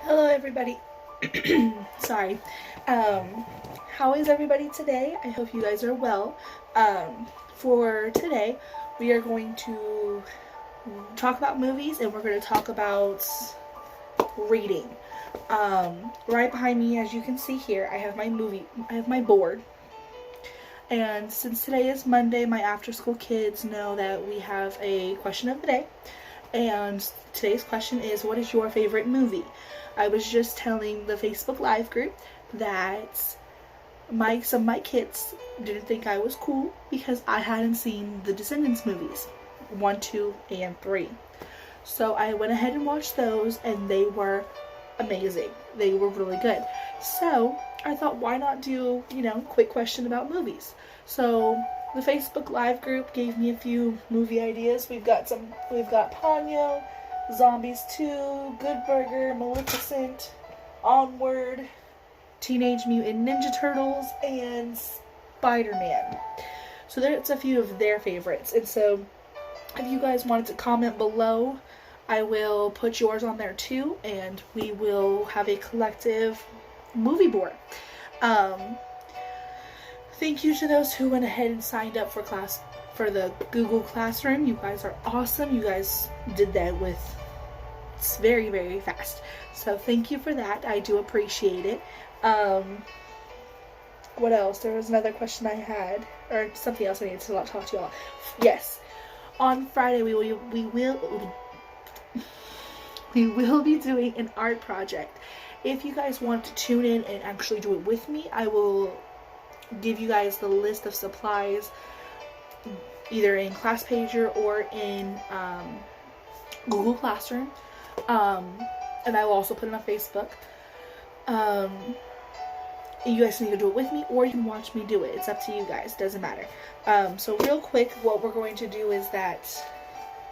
Hello, everybody. Sorry. How is everybody today? I hope you guys are well. For today, we are going to talk about movies and we're going to talk about reading. Right behind me, as you can see here, I have my board. And since today is Monday, my after school kids know that we have a question of the day. And today's question is, what is your favorite movie? I was just telling the Facebook Live group that some of my kids didn't think I was cool because I hadn't seen the Descendants movies, 1, 2, and 3. So I went ahead and watched those, and they were amazing. They were really good. So I thought, why not do, quick question about movies? So the Facebook Live group gave me a few movie ideas. We've got Ponyo, Zombies 2, Good Burger, Maleficent, Onward, Teenage Mutant Ninja Turtles, and Spider-Man. So there's a few of their favorites. And so if you guys wanted to comment below, I will put yours on there too, and we will have a collective movie board. Thank you to those who went ahead and signed up for the Google Classroom. You guys are awesome. You guys did that it's very, very fast. So thank you for that. I do appreciate it. What else? There was another question I had, or something else I needed to talk to y'all. Yes. On Friday we will be doing an art project. If you guys want to tune in and actually do it with me, I will give you guys the list of supplies either in ClassPager or in Google Classroom, and I will also put it on Facebook. You guys can either do it with me or you can watch me do it. It's up to you guys. Doesn't matter. So real quick, what we're going to do is that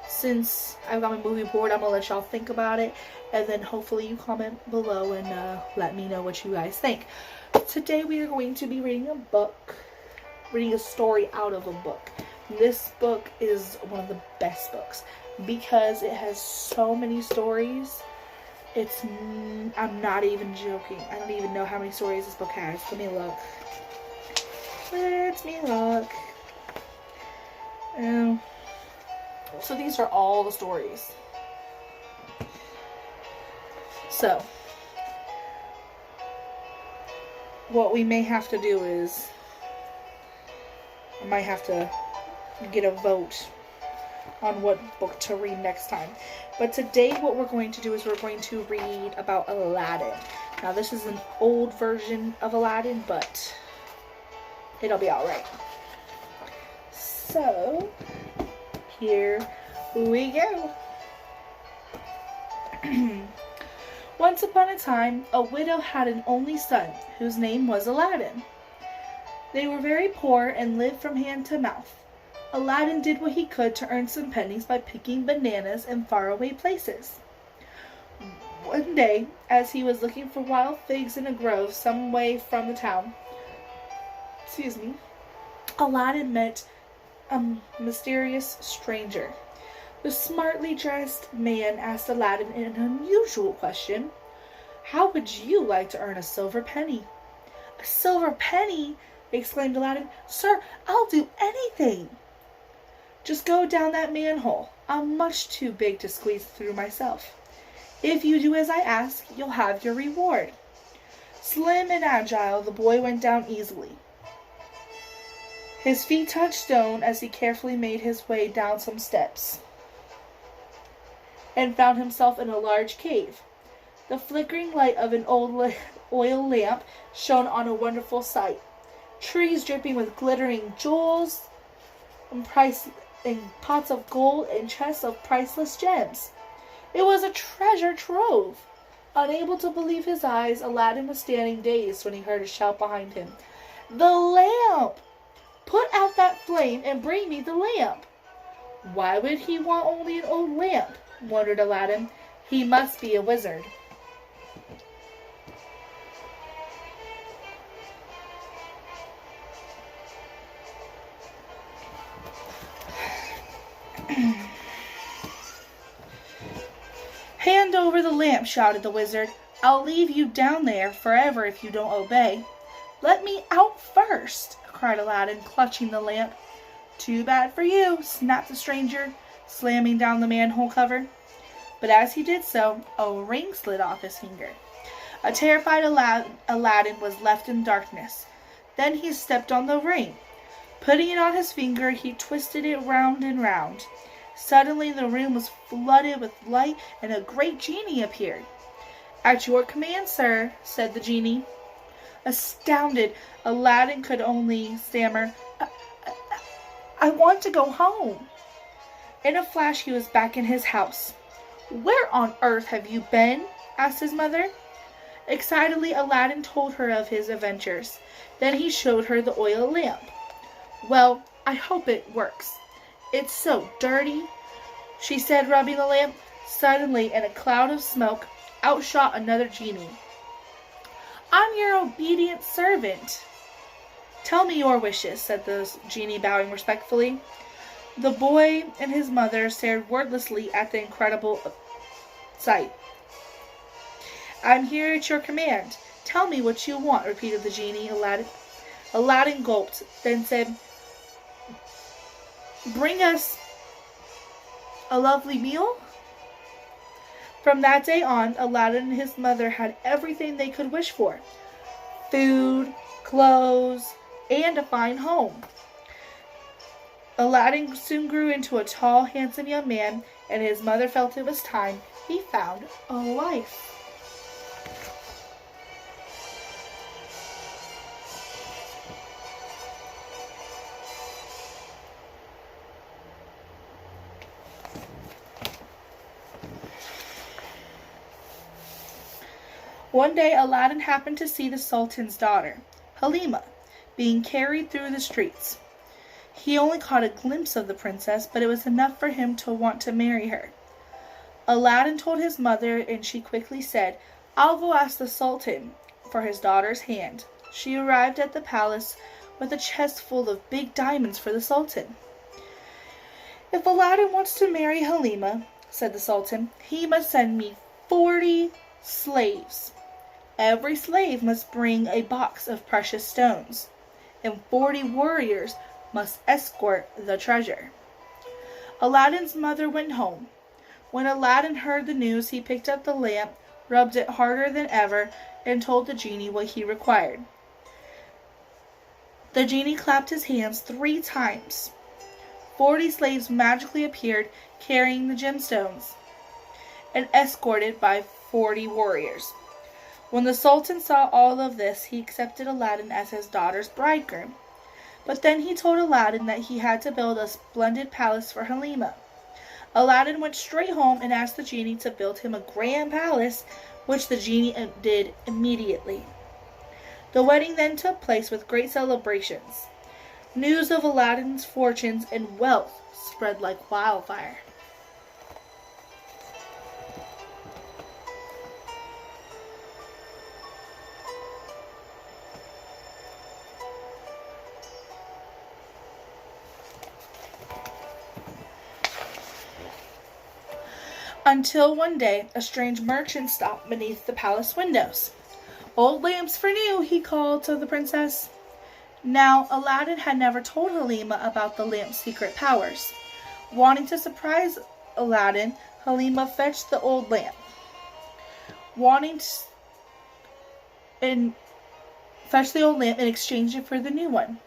since I've got my movie board, I'm going to let y'all think about it, and then hopefully you comment below and let me know what you guys think. Today we are going to be reading a story out of a book. This book is one of the best books because it has so many stories. I'm not even joking. I don't even know how many stories this book has. Let me look. So these are all the stories. So what we may have to do is I might have to get a vote on what book to read next time. But today what we're going to do is we're going to read about Aladdin. Now this is an old version of Aladdin, but it'll be alright. So here we go. Once upon a time, a widow had an only son, whose name was Aladdin. They were very poor and lived from hand to mouth. Aladdin did what he could to earn some pennies by picking bananas in faraway places. One day, as he was looking for wild figs in a grove some way from the town, Aladdin met a mysterious stranger. The smartly dressed man asked Aladdin an unusual question. "How would you like to earn a silver penny?" "A silver penny?" exclaimed Aladdin. "Sir, I'll do anything." "Just go down that manhole. I'm much too big to squeeze through myself. If you do as I ask, you'll have your reward." Slim and agile, the boy went down easily. His feet touched stone as he carefully made his way down some steps, and found himself in a large cave. The flickering light of an old oil lamp shone on a wonderful sight. Trees dripping with glittering jewels, and pots of gold, and chests of priceless gems. It was a treasure trove. Unable to believe his eyes, Aladdin was standing dazed when he heard a shout behind him. "The lamp! Put out that flame and bring me the lamp." Why would he want only an old lamp? Wondered Aladdin. He must be a wizard. Hand over the lamp, lamp, shouted the wizard. I'll leave you down there forever if you don't obey. Let me out first, cried Aladdin, clutching the lamp. Too bad for you, snapped the stranger, slamming down the manhole cover. But as he did so, a ring slid off his finger. A terrified Aladdin was left in darkness. Then he stepped on the ring. Putting it on his finger, he twisted it round and round. Suddenly the room was flooded with light, and a great genie appeared. At your command, sir, said the genie. Astounded, Aladdin could only stammer, I want to go home. In a flash, he was back in his house. Where on earth have you been? Asked his mother. Excitedly, Aladdin told her of his adventures. Then he showed her the oil lamp. Well, I hope it works. It's so dirty, she said, rubbing the lamp. Suddenly, in a cloud of smoke, out shot another genie. I'm your obedient servant. Tell me your wishes, said the genie, bowing respectfully. The boy and his mother stared wordlessly at the incredible sight. I'm here at your command. Tell me what you want, repeated the genie. Aladdin gulped, then said, Bring us a lovely meal? From that day on, Aladdin and his mother had everything they could wish for. Food, clothes, and a fine home. Aladdin soon grew into a tall, handsome young man, and his mother felt it was time he found a wife. One day Aladdin happened to see the Sultan's daughter, Halima, being carried through the streets. He only caught a glimpse of the princess, but it was enough for him to want to marry her. Aladdin told his mother, and she quickly said, I'll go ask the Sultan for his daughter's hand. She arrived at the palace with a chest full of big diamonds for the Sultan. If Aladdin wants to marry Halima, said the Sultan, he must send me 40 slaves. Every slave must bring a box of precious stones, and 40 warriors must escort the treasure. Aladdin's mother went home. When Aladdin heard the news, he picked up the lamp, rubbed it harder than ever, and told the genie what he required. The genie clapped his hands 3 times. 40 slaves magically appeared, carrying the gemstones, and escorted by 40 warriors. When the Sultan saw all of this, he accepted Aladdin as his daughter's bridegroom. But then he told Aladdin that he had to build a splendid palace for Halima. Aladdin went straight home and asked the genie to build him a grand palace, which the genie did immediately. The wedding then took place with great celebrations. News of Aladdin's fortunes and wealth spread like wildfire. Until one day, a strange merchant stopped beneath the palace windows. Old lamps for new, he called to the princess. Now, Aladdin had never told Halima about the lamp's secret powers. Wanting to surprise Aladdin, Halima fetched the old lamp. Fetched the old lamp and exchanged it for the new one.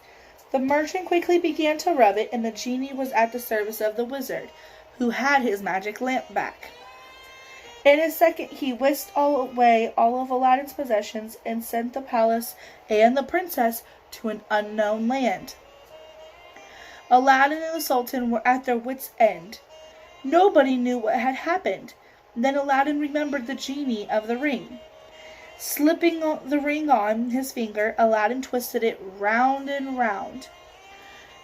The merchant quickly began to rub it, and the genie was at the service of the wizard, who had his magic lamp back. In a second, he whisked away all of Aladdin's possessions and sent the palace and the princess to an unknown land. Aladdin and the Sultan were at their wits' end. Nobody knew what had happened. Then Aladdin remembered the genie of the ring. Slipping the ring on his finger, Aladdin twisted it round and round.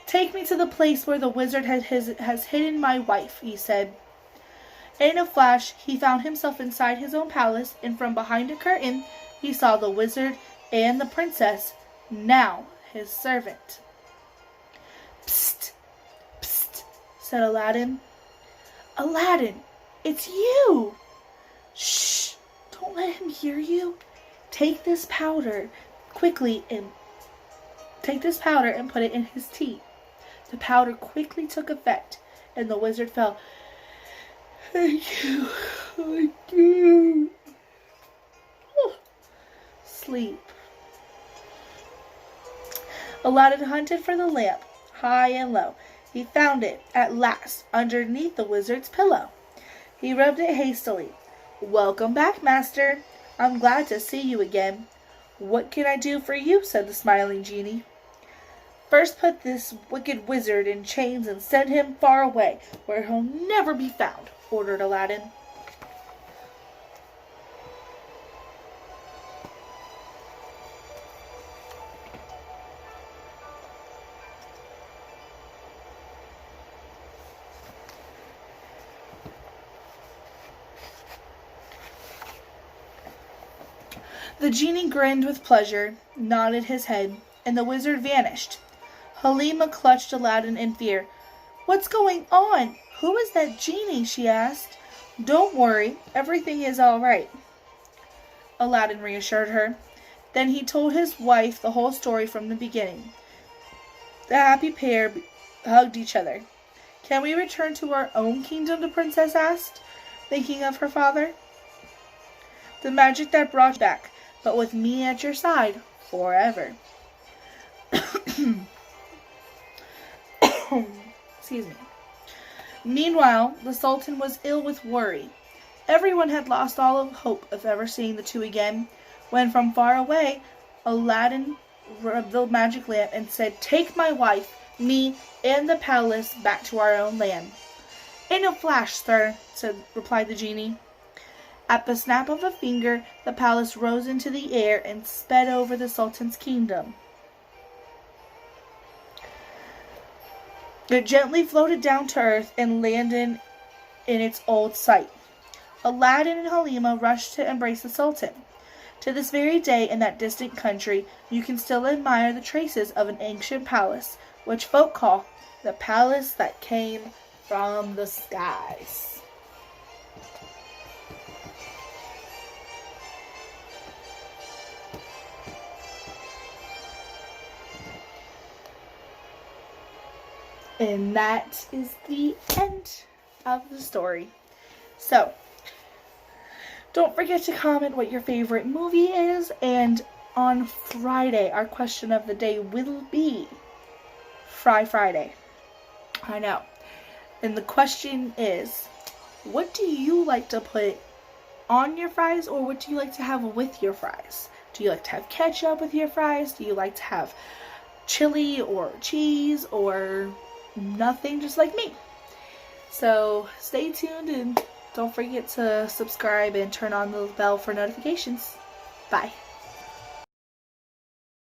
Take me to the place where the wizard has hidden my wife, he said. In a flash, he found himself inside his own palace, and from behind a curtain, he saw the wizard and the princess, now his servant. Psst, psst, said Aladdin. Aladdin, it's you! Shh, Don't let him hear you. Take this powder quickly and put it in his tea. The powder quickly took effect, and the wizard fell. Thank you. Thank you. Sleep. Aladdin hunted for the lamp, high and low. He found it, at last, underneath the wizard's pillow. He rubbed it hastily. Welcome back, master. I'm glad to see you again. What can I do for you? Said the smiling genie. First put this wicked wizard in chains and send him far away, where he'll never be found, ordered Aladdin. The genie grinned with pleasure, nodded his head, and the wizard vanished. Halima clutched Aladdin in fear. What's going on? Who is that genie? She asked. Don't worry, everything is all right, Aladdin reassured her. Then he told his wife the whole story from the beginning. The happy pair hugged each other. Can we return to our own kingdom? The princess asked, thinking of her father. The magic that brought you back, but with me at your side forever. Excuse me. Meanwhile, the Sultan was ill with worry. Everyone had lost all of hope of ever seeing the two again, when from far away, Aladdin rubbed the magic lamp and said, Take my wife, me, and the palace back to our own land. In a flash, sir, replied the genie. At the snap of a finger, the palace rose into the air and sped over the Sultan's kingdom. It gently floated down to earth and landed in its old site. Aladdin and Halima rushed to embrace the Sultan. To this very day in that distant country, you can still admire the traces of an ancient palace, which folk call the palace that came from the skies. And that is the end of the story. So, don't forget to comment what your favorite movie is. And on Friday, our question of the day will be Fry Friday. I know. And the question is, what do you like to put on your fries, or what do you like to have with your fries? Do you like to have ketchup with your fries? Do you like to have chili or cheese or nothing, just like me? So stay tuned and don't forget to subscribe and turn on the bell for notifications. Bye.